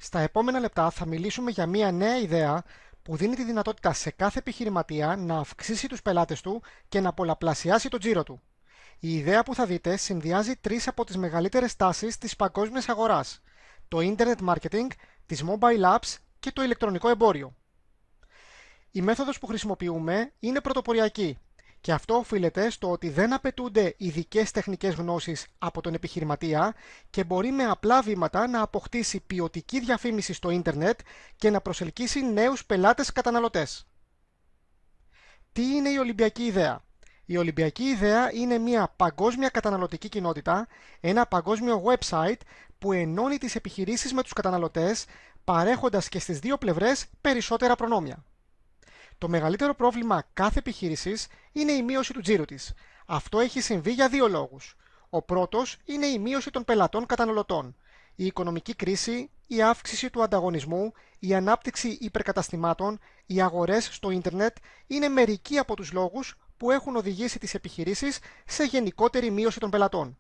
Στα επόμενα λεπτά θα μιλήσουμε για μια νέα ιδέα που δίνει τη δυνατότητα σε κάθε επιχειρηματία να αυξήσει τους πελάτες του και να πολλαπλασιάσει το τζίρο του. Η ιδέα που θα δείτε συνδυάζει τρεις από τις μεγαλύτερες τάσεις της παγκόσμιας αγοράς: το Internet Marketing, τις Mobile Apps και το ηλεκτρονικό εμπόριο. Η μέθοδος που χρησιμοποιούμε είναι πρωτοποριακή και αυτό οφείλεται στο ότι δεν απαιτούνται ειδικές τεχνικές γνώσεις από τον επιχειρηματία και μπορεί με απλά βήματα να αποκτήσει ποιοτική διαφήμιση στο ίντερνετ και να προσελκύσει νέους πελάτες καταναλωτές. Τι είναι η Ολυμπιακή Ιδέα? Η Ολυμπιακή Ιδέα είναι μια παγκόσμια καταναλωτική κοινότητα, ένα παγκόσμιο website που ενώνει τις επιχειρήσεις με τους καταναλωτές, παρέχοντας και στις δύο πλευρές περισσότερα προνόμια. Το μεγαλύτερο πρόβλημα κάθε επιχείρησης είναι η μείωση του τζίρου της. Αυτό έχει συμβεί για δύο λόγους. Ο πρώτος είναι η μείωση των πελατών καταναλωτών. Η οικονομική κρίση, η αύξηση του ανταγωνισμού, η ανάπτυξη υπερκαταστημάτων, οι αγορές στο ίντερνετ είναι μερικοί από τους λόγους που έχουν οδηγήσει τις επιχειρήσεις σε γενικότερη μείωση των πελατών.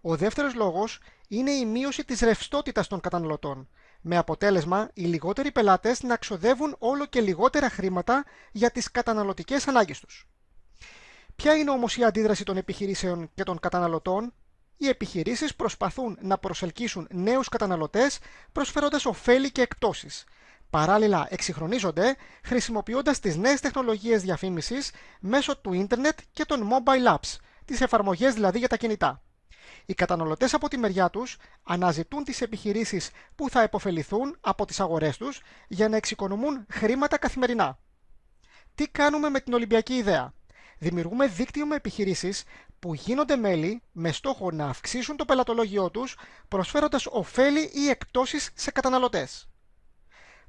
Ο δεύτερος λόγος είναι η μείωση της ρευστότητας των καταναλωτών, με αποτέλεσμα οι λιγότεροι πελάτες να ξοδεύουν όλο και λιγότερα χρήματα για τις καταναλωτικές ανάγκες τους. Ποια είναι όμως η αντίδραση των επιχειρήσεων και των καταναλωτών? Οι επιχειρήσεις προσπαθούν να προσελκύσουν νέους καταναλωτές προσφέροντας ωφέλη και εκπτώσεις. Παράλληλα εξυγχρονίζονται χρησιμοποιώντας τις νέες τεχνολογίες διαφήμισης μέσω του ίντερνετ και των mobile apps, τις εφαρμογές δηλαδή για τα κινητά. Οι καταναλωτές από τη μεριά τους αναζητούν τις επιχειρήσεις που θα επωφεληθούν από τις αγορές τους για να εξοικονομούν χρήματα καθημερινά. Τι κάνουμε με την Ολυμπιακή Ιδέα? Δημιουργούμε δίκτυο με επιχειρήσεις που γίνονται μέλη με στόχο να αυξήσουν το πελατολόγιό τους, προσφέροντας ωφέλη ή εκπτώσεις σε καταναλωτές.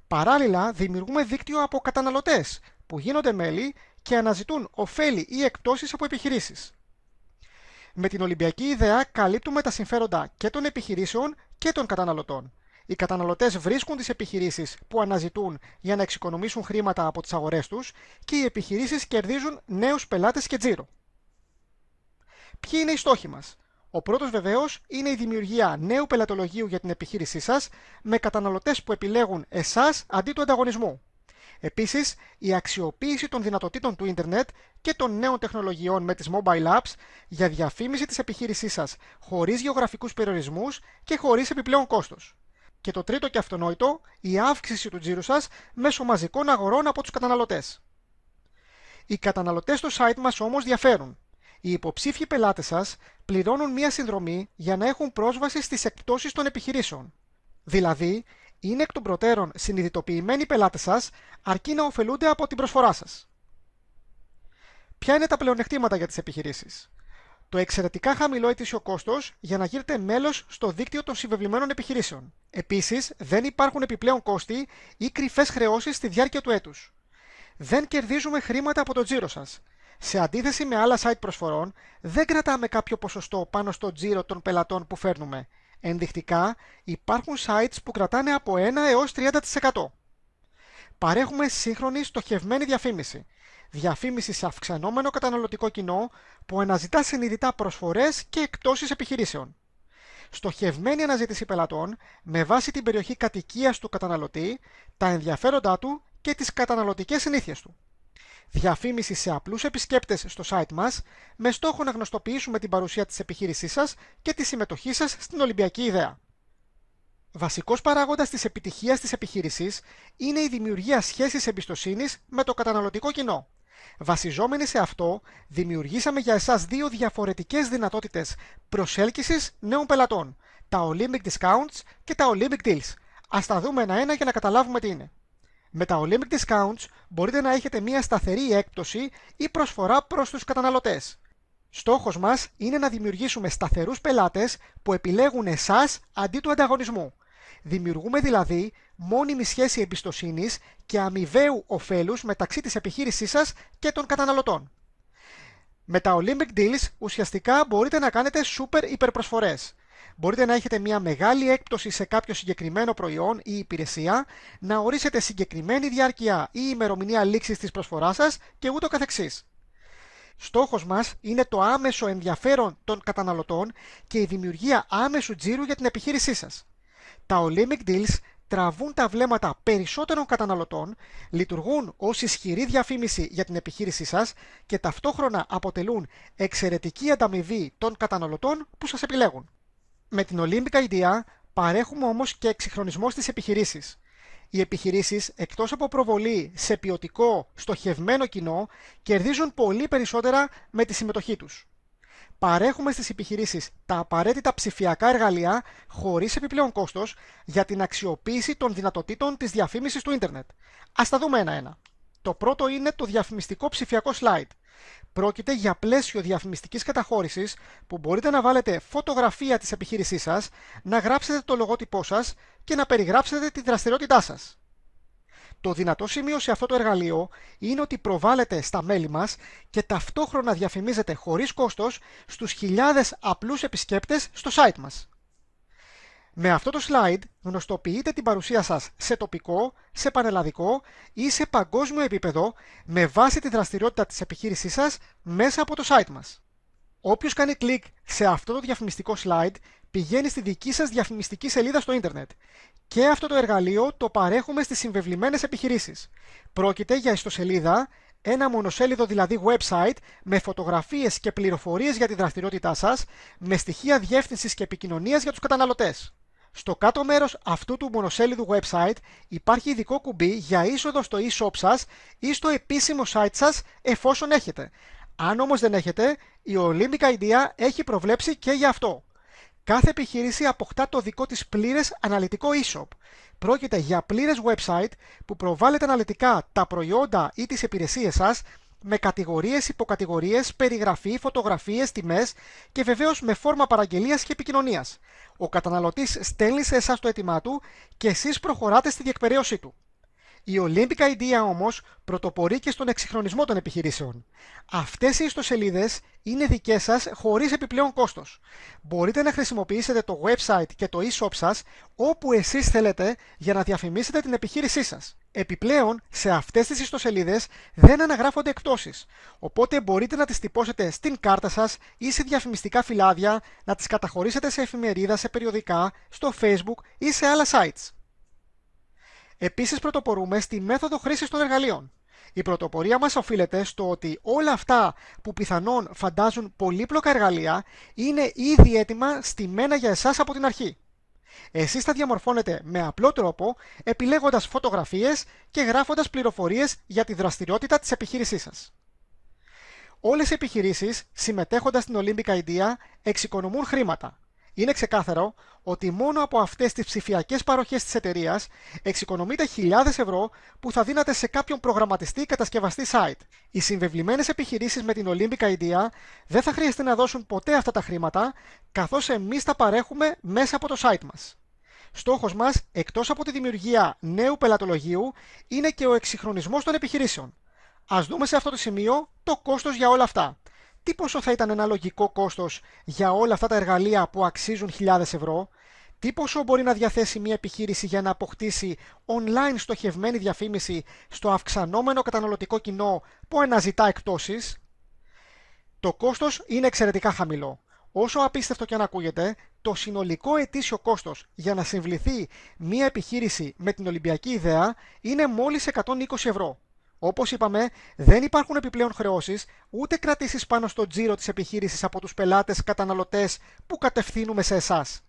Παράλληλα, δημιουργούμε δίκτυο από καταναλωτές που γίνονται μέλη και αναζητούν ωφέλη ή εκπτώσεις από επιχειρήσεις. Με την Ολυμπιακή Ιδέα καλύπτουμε τα συμφέροντα και των επιχειρήσεων και των καταναλωτών. Οι καταναλωτές βρίσκουν τις επιχειρήσεις που αναζητούν για να εξοικονομήσουν χρήματα από τις αγορές τους και οι επιχειρήσεις κερδίζουν νέους πελάτες και τζίρο. Ποιοι είναι οι στόχοι μας? Ο πρώτος βεβαίως είναι η δημιουργία νέου πελατολογίου για την επιχείρησή σας με καταναλωτές που επιλέγουν εσάς αντί του ανταγωνισμού. Επίσης, η αξιοποίηση των δυνατοτήτων του ίντερνετ και των νέων τεχνολογιών με τις mobile apps για διαφήμιση της επιχείρησής σας χωρίς γεωγραφικούς περιορισμούς και χωρίς επιπλέον κόστος. Και το τρίτο και αυτονόητο, η αύξηση του τζίρου σας μέσω μαζικών αγορών από τους καταναλωτές. Οι καταναλωτές στο site μας όμως διαφέρουν. Οι υποψήφιοι πελάτες σας πληρώνουν μία συνδρομή για να έχουν πρόσβαση στις εκπτώσεις των επιχειρήσεων. Δηλαδή, είναι εκ των προτέρων συνειδητοποιημένοι πελάτες σας, αρκεί να ωφελούνται από την προσφορά σας. Ποια είναι τα πλεονεκτήματα για τις επιχειρήσεις? Το εξαιρετικά χαμηλό ετήσιο κόστος για να γίνετε μέλος στο δίκτυο των συμβεβλημένων επιχειρήσεων. Επίσης, δεν υπάρχουν επιπλέον κόστη ή κρυφές χρεώσεις στη διάρκεια του έτους. Δεν κερδίζουμε χρήματα από το τζίρο σας. Σε αντίθεση με άλλα site προσφορών, δεν κρατάμε κάποιο ποσοστό πάνω στο τζίρο των πελατών που φέρνουμε. Ενδεικτικά, υπάρχουν sites που κρατάνε από 1 έως 30%. Παρέχουμε σύγχρονη στοχευμένη διαφήμιση. Διαφήμιση σε αυξανόμενο καταναλωτικό κοινό που αναζητά συνειδητά προσφορές και εκπτώσεις επιχειρήσεων. Στοχευμένη αναζήτηση πελατών με βάση την περιοχή κατοικίας του καταναλωτή, τα ενδιαφέροντά του και τις καταναλωτικές συνήθειες του. Διαφήμιση σε απλούς επισκέπτες στο site μας με στόχο να γνωστοποιήσουμε την παρουσία της επιχείρησής σας και τη συμμετοχή σας στην Ολυμπιακή Ιδέα. Βασικός παράγοντας της επιτυχίας της επιχείρησης είναι η δημιουργία σχέσης εμπιστοσύνης με το καταναλωτικό κοινό. Βασιζόμενοι σε αυτό, δημιουργήσαμε για εσάς δύο διαφορετικές δυνατότητες προσέλκυσης νέων πελατών, τα Olympic Discounts και τα Olympic Deals. Ας τα δούμε ένα-ένα για να καταλάβουμε τι είναι. Με τα Olympic Discounts μπορείτε να έχετε μια σταθερή έκπτωση ή προσφορά προς τους καταναλωτές. Στόχος μας είναι να δημιουργήσουμε σταθερούς πελάτες που επιλέγουν εσάς αντί του ανταγωνισμού. Δημιουργούμε δηλαδή μόνιμη σχέση εμπιστοσύνης και αμοιβαίου ωφέλους μεταξύ της επιχείρησής σας και των καταναλωτών. Με τα Olympic Deals ουσιαστικά μπορείτε να κάνετε super υπερπροσφορές. Μπορείτε να έχετε μια μεγάλη έκπτωση σε κάποιο συγκεκριμένο προϊόν ή υπηρεσία, να ορίσετε συγκεκριμένη διάρκεια ή ημερομηνία λήξης της προσφοράς σας και ούτω καθεξής. Στόχος μας είναι το άμεσο ενδιαφέρον των καταναλωτών και η δημιουργία άμεσου τζίρου για την επιχείρησή σας. Τα Olympic Deals τραβούν τα βλέμματα περισσότερων καταναλωτών, λειτουργούν ως ισχυρή διαφήμιση για την επιχείρησή σας και ταυτόχρονα αποτελούν εξαιρετική ανταμοιβή των καταναλωτών που σας επιλέγουν. Με την Olympic Idea παρέχουμε όμως και εξυγχρονισμό στις επιχειρήσεις. Οι επιχειρήσεις, εκτός από προβολή σε ποιοτικό, στοχευμένο κοινό, κερδίζουν πολύ περισσότερα με τη συμμετοχή τους. Παρέχουμε στις επιχειρήσεις τα απαραίτητα ψηφιακά εργαλεία χωρίς επιπλέον κόστος για την αξιοποίηση των δυνατοτήτων της διαφήμισης του ίντερνετ. Ας τα δούμε ένα-ένα. Το πρώτο είναι το διαφημιστικό ψηφιακό slide. Πρόκειται για πλαίσιο διαφημιστικής καταχώρησης που μπορείτε να βάλετε φωτογραφία της επιχείρησής σας, να γράψετε το λογότυπό σας και να περιγράψετε τη δραστηριότητά σας. Το δυνατό σημείο σε αυτό το εργαλείο είναι ότι προβάλλεται στα μέλη μας και ταυτόχρονα διαφημίζεται χωρίς κόστος στους χιλιάδες απλούς επισκέπτες στο site μας. Με αυτό το slide γνωστοποιείτε την παρουσία σας σε τοπικό, σε πανελλαδικό ή σε παγκόσμιο επίπεδο με βάση τη δραστηριότητα της επιχείρησής σας μέσα από το site μας. Όποιος κάνει κλικ σε αυτό το διαφημιστικό slide πηγαίνει στη δική σας διαφημιστική σελίδα στο ίντερνετ. Και αυτό το εργαλείο το παρέχουμε στις συμβεβλημένες επιχειρήσεις. Πρόκειται για ιστοσελίδα, ένα μονοσέλιδο δηλαδή website με φωτογραφίες και πληροφορίες για τη δραστηριότητά σας, με στοιχεία διεύθυνσης και επικοινωνίας για τους καταναλωτές. Στο κάτω μέρος αυτού του μονοσέλιδου website υπάρχει ειδικό κουμπί για είσοδο στο e-shop σας ή στο επίσημο site σας εφόσον έχετε. Αν όμως δεν έχετε, η Olympic Idea έχει προβλέψει και για αυτό. Κάθε επιχείρηση αποκτά το δικό της πλήρες αναλυτικό e-shop. Πρόκειται για πλήρες website που προβάλλεται αναλυτικά τα προϊόντα ή τις υπηρεσίες σας με κατηγορίες, υποκατηγορίες, περιγραφή, φωτογραφίες, τιμές και βεβαίως με φόρμα παραγγελίας και επικοινωνίας. Ο καταναλωτής στέλνει σε εσάς το αίτημά του και εσείς προχωράτε στη διεκπεραίωσή του. Η Olympic Idea όμως πρωτοπορεί και στον εξυγχρονισμό των επιχειρήσεων. Αυτές οι ιστοσελίδες είναι δικές σας χωρίς επιπλέον κόστος. Μπορείτε να χρησιμοποιήσετε το website και το e-shop σας όπου εσείς θέλετε για να διαφημίσετε την επιχείρησή σας. Επιπλέον, σε αυτές τις ιστοσελίδες δεν αναγράφονται εκπτώσεις, οπότε μπορείτε να τις τυπώσετε στην κάρτα σας ή σε διαφημιστικά φυλάδια, να τις καταχωρήσετε σε εφημερίδα, σε περιοδικά, στο Facebook ή σε άλλα sites. Επίσης πρωτοπορούμε στη μέθοδο χρήσης των εργαλείων. Η πρωτοπορία μας οφείλεται στο ότι όλα αυτά που πιθανόν φαντάζουν πολύπλοκα εργαλεία είναι ήδη έτοιμα στημένα για εσάς από την αρχή. Εσείς τα διαμορφώνετε με απλό τρόπο, επιλέγοντας φωτογραφίες και γράφοντας πληροφορίες για τη δραστηριότητα της επιχείρησής σας. Όλες οι επιχειρήσεις, συμμετέχοντας στην Olympic Idea, εξοικονομούν χρήματα. Είναι ξεκάθαρο ότι μόνο από αυτές τις ψηφιακές παροχές της εταιρείας εξοικονομείτε χιλιάδες ευρώ που θα δίνατε σε κάποιον προγραμματιστή ή κατασκευαστή site. Οι συμβεβλημένες επιχειρήσεις με την Olympic Idea δεν θα χρειαστεί να δώσουν ποτέ αυτά τα χρήματα, καθώς εμείς τα παρέχουμε μέσα από το site μας. Στόχος μας, εκτός από τη δημιουργία νέου πελατολογίου, είναι και ο εξυγχρονισμός των επιχειρήσεων. Ας δούμε σε αυτό το σημείο το κόστος για όλα αυτά. Τι πόσο θα ήταν ένα λογικό κόστος για όλα αυτά τα εργαλεία που αξίζουν χιλιάδες ευρώ, τι πόσο μπορεί να διαθέσει μια επιχείρηση για να αποκτήσει online στοχευμένη διαφήμιση στο αυξανόμενο καταναλωτικό κοινό που αναζητά εκπτώσεις. Το κόστος είναι εξαιρετικά χαμηλό. Όσο απίστευτο και αν ακούγεται, το συνολικό ετήσιο κόστος για να συμβληθεί μια επιχείρηση με την Ολυμπιακή Ιδέα είναι μόλις 120 ευρώ. Όπως είπαμε, δεν υπάρχουν επιπλέον χρεώσεις, ούτε κρατήσεις πάνω στο τζίρο της επιχείρησης από τους πελάτες καταναλωτές που κατευθύνουμε σε εσάς.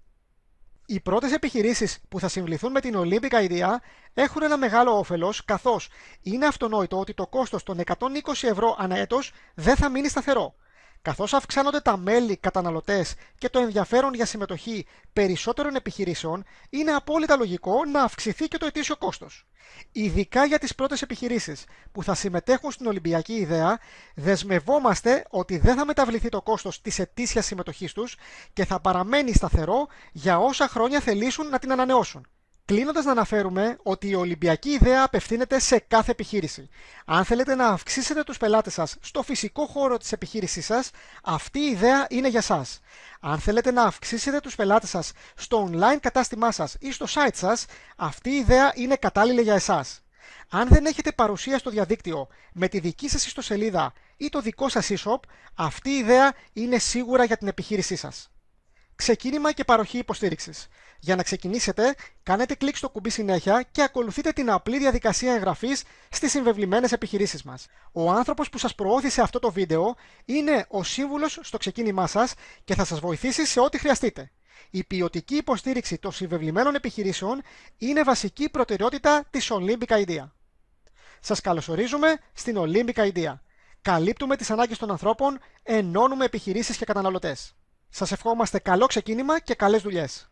Οι πρώτες επιχειρήσεις που θα συμβληθούν με την Olympic Idea έχουν ένα μεγάλο όφελος, καθώς είναι αυτονόητο ότι το κόστος των 120 ευρώ ανά έτος δεν θα μείνει σταθερό. Καθώς αυξάνονται τα μέλη καταναλωτές και το ενδιαφέρον για συμμετοχή περισσότερων επιχειρήσεων, είναι απόλυτα λογικό να αυξηθεί και το ετήσιο κόστος. Ειδικά για τις πρώτες επιχειρήσεις που θα συμμετέχουν στην Ολυμπιακή Ιδέα, δεσμευόμαστε ότι δεν θα μεταβληθεί το κόστος της ετήσιας συμμετοχής τους και θα παραμένει σταθερό για όσα χρόνια θελήσουν να την ανανεώσουν. Κλείνοντας, να αναφέρουμε ότι η Ολυμπιακή Ιδέα απευθύνεται σε κάθε επιχείρηση. Αν θέλετε να αυξήσετε τους πελάτες σας στο φυσικό χώρο της επιχείρησής σας, αυτή η ιδέα είναι για σας. Αν θέλετε να αυξήσετε τους πελάτες σας στο online κατάστημά σας ή στο site σας, αυτή η ιδέα είναι κατάλληλη για εσάς. Αν δεν έχετε παρουσία στο διαδίκτυο με τη δική σας ιστοσελίδα ή το δικό σας e-shop, αυτή η ιδέα είναι σίγουρα για την επιχείρησή σας. Ξεκίνημα και παροχή υποστήριξης. Για να ξεκινήσετε, κάνετε κλικ στο κουμπί συνέχεια και ακολουθείτε την απλή διαδικασία εγγραφής στις συμβεβλημένες επιχειρήσεις μας. Ο άνθρωπος που σας προώθησε αυτό το βίντεο είναι ο σύμβουλος στο ξεκίνημά σας και θα σας βοηθήσει σε ό,τι χρειαστείτε. Η ποιοτική υποστήριξη των συμβεβλημένων επιχειρήσεων είναι βασική προτεραιότητα της Olympic Idea. Σας καλωσορίζουμε στην Olympic Idea. Καλύπτουμε τις ανάγκες των ανθρώπων, ενώνουμε επιχειρήσεις και καταναλωτές. Σας ευχόμαστε καλό ξεκίνημα και καλές δουλειές.